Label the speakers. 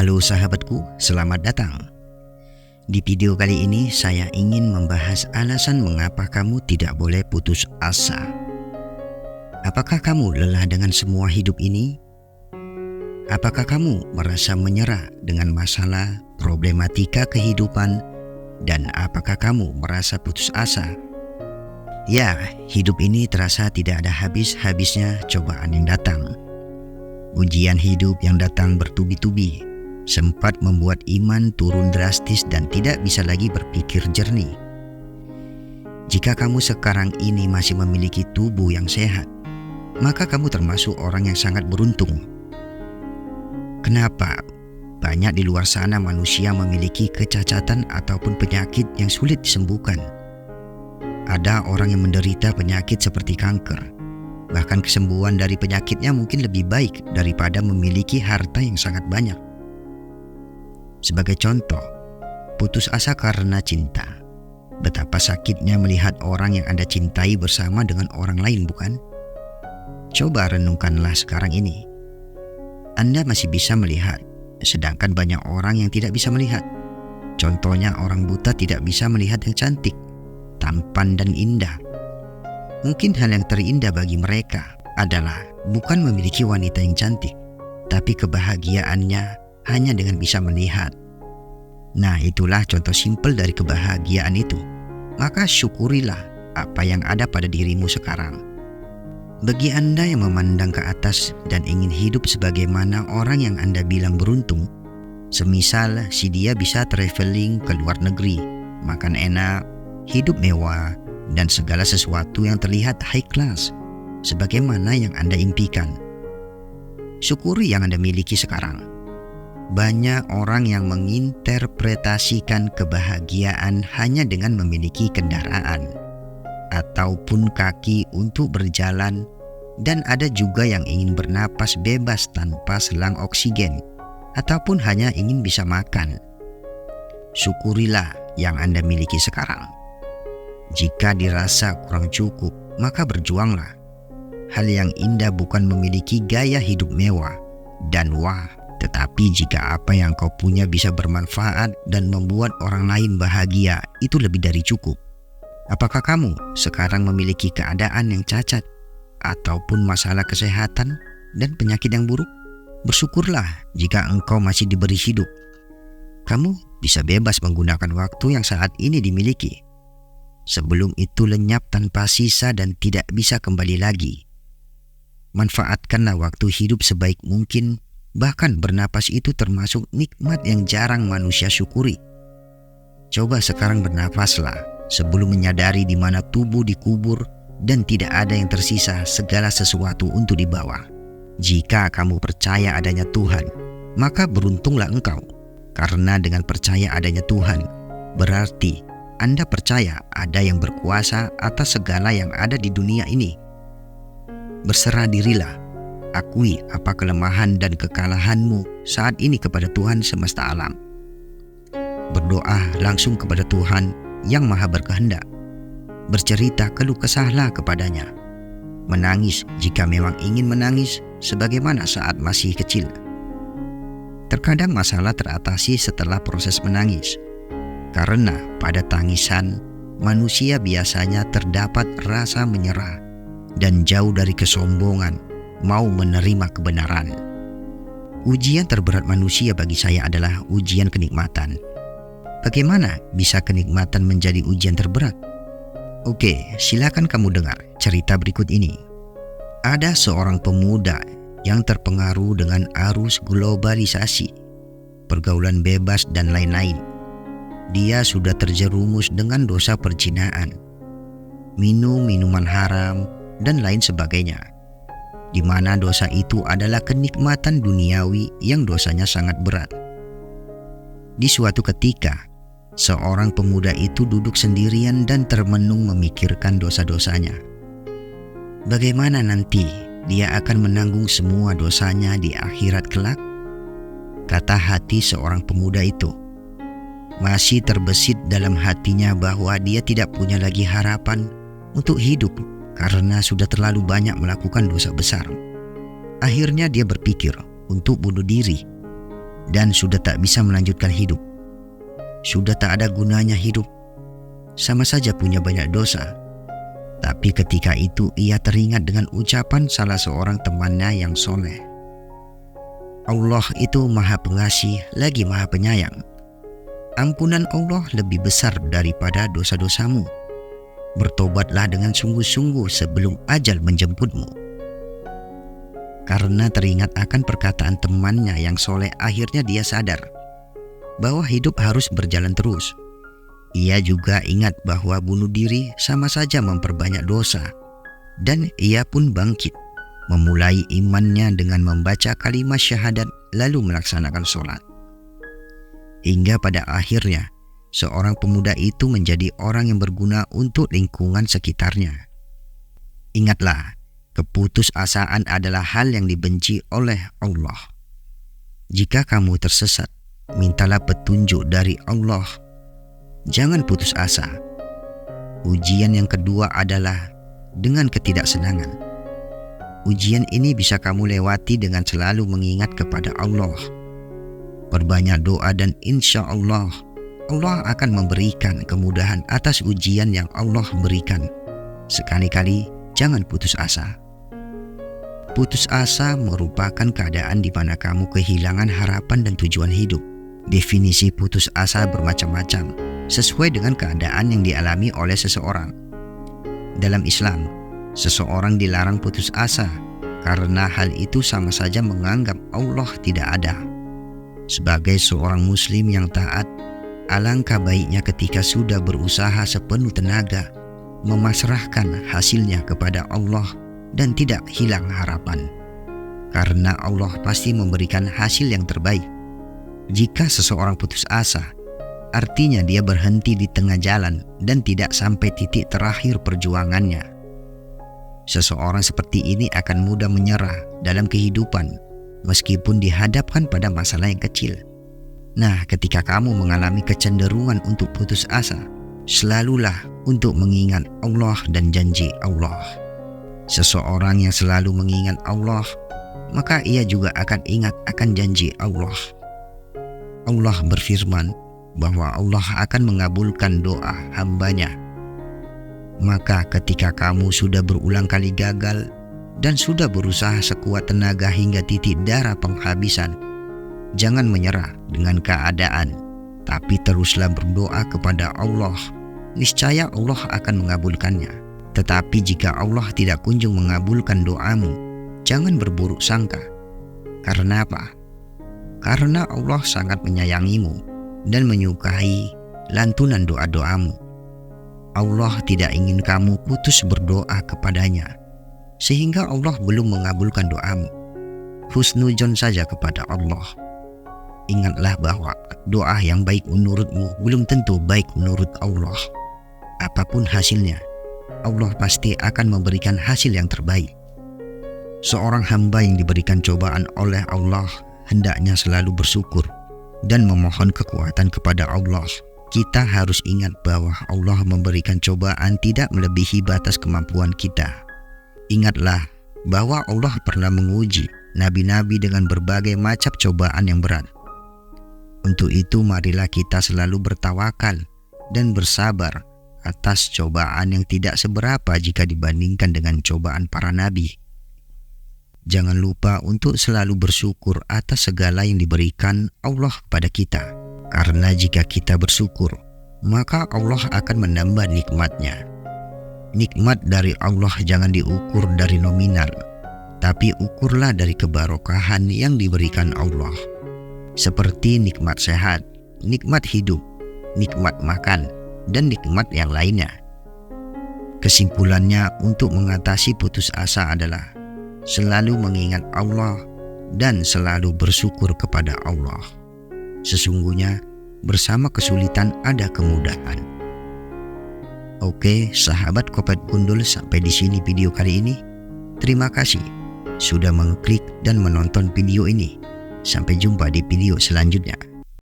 Speaker 1: Halo sahabatku, selamat datang. Di video kali ini saya ingin membahas alasan mengapa kamu tidak boleh putus asa. Apakah kamu lelah dengan semua hidup ini? Apakah kamu merasa menyerah dengan masalah, problematika kehidupan, dan apakah kamu merasa putus asa? Ya, hidup ini terasa tidak ada habis-habisnya cobaan yang datang. Ujian hidup yang datang bertubi-tubi sempat membuat iman turun drastis dan tidak bisa lagi berpikir jernih. Jika kamu sekarang ini masih memiliki tubuh yang sehat, maka kamu termasuk orang yang sangat beruntung. Kenapa? Banyak di luar sana manusia memiliki kecacatan ataupun penyakit yang sulit disembuhkan. Ada orang yang menderita penyakit seperti kanker. Bahkan kesembuhan dari penyakitnya mungkin lebih baik daripada memiliki harta yang sangat banyak. Sebagai contoh, putus asa karena cinta. Betapa sakitnya melihat orang yang Anda cintai bersama dengan orang lain, bukan? Coba renungkanlah sekarang ini. Anda masih bisa melihat, sedangkan banyak orang yang tidak bisa melihat. Contohnya orang buta tidak bisa melihat yang cantik, tampan dan indah. Mungkin hal yang terindah bagi mereka adalah bukan memiliki wanita yang cantik, tapi kebahagiaannya hanya dengan bisa melihat. Nah, itulah contoh simpel dari kebahagiaan itu. Maka syukurilah apa yang ada pada dirimu sekarang. Bagi Anda yang memandang ke atas dan ingin hidup sebagaimana orang yang Anda bilang beruntung, semisal si dia bisa traveling ke luar negeri, makan enak, hidup mewah, dan segala sesuatu yang terlihat high class, sebagaimana yang Anda impikan. Syukuri yang Anda miliki sekarang. Banyak orang yang menginterpretasikan kebahagiaan hanya dengan memiliki kendaraan ataupun kaki untuk berjalan, dan ada juga yang ingin bernapas bebas tanpa selang oksigen ataupun hanya ingin bisa makan. Syukurilah yang Anda miliki sekarang. Jika dirasa kurang cukup, maka berjuanglah. Hal yang indah bukan memiliki gaya hidup mewah dan wah, tetapi jika apa yang kau punya bisa bermanfaat dan membuat orang lain bahagia, itu lebih dari cukup. Apakah kamu sekarang memiliki keadaan yang cacat ataupun masalah kesehatan dan penyakit yang buruk? Bersyukurlah jika engkau masih diberi hidup. Kamu bisa bebas menggunakan waktu yang saat ini dimiliki. Sebelum itu lenyap tanpa sisa dan tidak bisa kembali lagi. Manfaatkanlah waktu hidup sebaik mungkin. Bahkan bernapas itu termasuk nikmat yang jarang manusia syukuri. Coba sekarang bernapaslah sebelum menyadari di mana tubuh dikubur dan tidak ada yang tersisa segala sesuatu untuk dibawa. Jika kamu percaya adanya Tuhan, maka beruntunglah engkau. Karena dengan percaya adanya Tuhan, berarti Anda percaya ada yang berkuasa atas segala yang ada di dunia ini. Berserah dirilah. Akui apa kelemahan dan kekalahanmu saat ini kepada Tuhan semesta alam. Berdoa langsung kepada Tuhan yang maha berkehendak. Bercerita keluh kesahlah kepadanya. Menangis jika memang ingin menangis sebagaimana saat masih kecil. Terkadang masalah teratasi setelah proses menangis. Karena pada tangisan manusia biasanya terdapat rasa menyerah dan jauh dari kesombongan mau menerima kebenaran. Ujian terberat manusia bagi saya adalah ujian kenikmatan. Bagaimana bisa kenikmatan menjadi ujian terberat? Oke, silakan kamu dengar cerita berikut ini. Ada seorang pemuda yang terpengaruh dengan arus globalisasi, pergaulan bebas dan lain-lain. Dia sudah terjerumus dengan dosa perzinahan, minum minuman haram, dan lain sebagainya, di mana dosa itu adalah kenikmatan duniawi yang dosanya sangat berat. Di suatu ketika, seorang pemuda itu duduk sendirian dan termenung memikirkan dosa-dosanya. Bagaimana nanti dia akan menanggung semua dosanya di akhirat kelak? Kata hati seorang pemuda itu. Masih terbesit dalam hatinya bahwa dia tidak punya lagi harapan untuk hidup karena sudah terlalu banyak melakukan dosa besar. Akhirnya dia berpikir untuk bunuh diri. dan sudah tak bisa melanjutkan hidup. Sudah tak ada gunanya hidup, sama saja punya banyak dosa. Tapi ketika itu ia teringat dengan ucapan salah seorang temannya yang soleh. Allah itu Maha Pengasih lagi Maha Penyayang. Ampunan Allah lebih besar daripada dosa-dosamu. Bertobatlah dengan sungguh-sungguh sebelum ajal menjemputmu. Karena teringat akan perkataan temannya yang soleh, akhirnya dia sadar bahwa hidup harus berjalan terus. Ia juga ingat bahwa bunuh diri sama saja memperbanyak dosa. Dan ia pun bangkit, memulai imannya dengan membaca kalimat syahadat lalu melaksanakan sholat. Hingga pada akhirnya, seorang pemuda itu menjadi orang yang berguna untuk lingkungan sekitarnya. Ingatlah, keputusasaan adalah hal yang dibenci oleh Allah. Jika kamu tersesat, mintalah petunjuk dari Allah. Jangan putus asa. Ujian yang kedua adalah dengan ketidaksenangan. Ujian ini bisa kamu lewati dengan selalu mengingat kepada Allah. Perbanyak doa dan insya Allah, Allah akan memberikan kemudahan atas ujian yang Allah berikan. Sekali-kali jangan putus asa. Putus asa merupakan keadaan di mana kamu kehilangan harapan dan tujuan hidup. Definisi putus asa bermacam-macam, sesuai dengan keadaan yang dialami oleh seseorang. Dalam Islam, seseorang dilarang putus asa karena hal itu sama saja menganggap Allah tidak ada. Sebagai seorang muslim yang taat, alangkah baiknya ketika sudah berusaha sepenuh tenaga, memasrahkan hasilnya kepada Allah dan tidak hilang harapan. Karena Allah pasti memberikan hasil yang terbaik. Jika seseorang putus asa, artinya dia berhenti di tengah jalan dan tidak sampai titik terakhir perjuangannya. Seseorang seperti ini akan mudah menyerah dalam kehidupan meskipun dihadapkan pada masalah yang kecil. Nah, ketika kamu mengalami kecenderungan untuk putus asa, selalulah untuk mengingat Allah dan janji Allah. Seseorang yang selalu mengingat Allah, maka ia juga akan ingat akan janji Allah. Allah berfirman bahwa Allah akan mengabulkan doa hambanya. Maka ketika kamu sudah berulang kali gagal dan sudah berusaha sekuat tenaga hingga titik darah penghabisan, jangan menyerah dengan keadaan, tapi teruslah berdoa kepada Allah. Niscaya Allah akan mengabulkannya. Tetapi jika Allah tidak kunjung mengabulkan doamu, jangan berburuk sangka. Karena apa? Karena Allah sangat menyayangimu dan menyukai lantunan doa-doamu. Allah tidak ingin kamu putus berdoa kepadanya, sehingga Allah belum mengabulkan doamu. Husnuzon saja kepada Allah. Ingatlah bahwa doa yang baik menurutmu belum tentu baik menurut Allah. Apapun hasilnya, Allah pasti akan memberikan hasil yang terbaik. Seorang hamba yang diberikan cobaan oleh Allah hendaknya selalu bersyukur dan memohon kekuatan kepada Allah. Kita harus ingat bahwa Allah memberikan cobaan tidak melebihi batas kemampuan kita. Ingatlah bahwa Allah pernah menguji nabi-nabi dengan berbagai macam cobaan yang berat. Untuk itu marilah kita selalu bertawakal dan bersabar atas cobaan yang tidak seberapa jika dibandingkan dengan cobaan para nabi. Jangan lupa untuk selalu bersyukur atas segala yang diberikan Allah kepada kita. Karena jika kita bersyukur, maka Allah akan menambah nikmatnya. Nikmat dari Allah jangan diukur dari nominal, tapi ukurlah dari kebarokahan yang diberikan Allah. Seperti nikmat sehat, nikmat hidup, nikmat makan, dan nikmat yang lainnya. Kesimpulannya, untuk mengatasi putus asa adalah selalu mengingat Allah dan selalu bersyukur kepada Allah. Sesungguhnya bersama kesulitan ada kemudahan. Oke, sahabat Kopet Gundul, sampai di sini video kali ini. Terima kasih sudah mengklik dan menonton video ini. Sampai jumpa di video selanjutnya.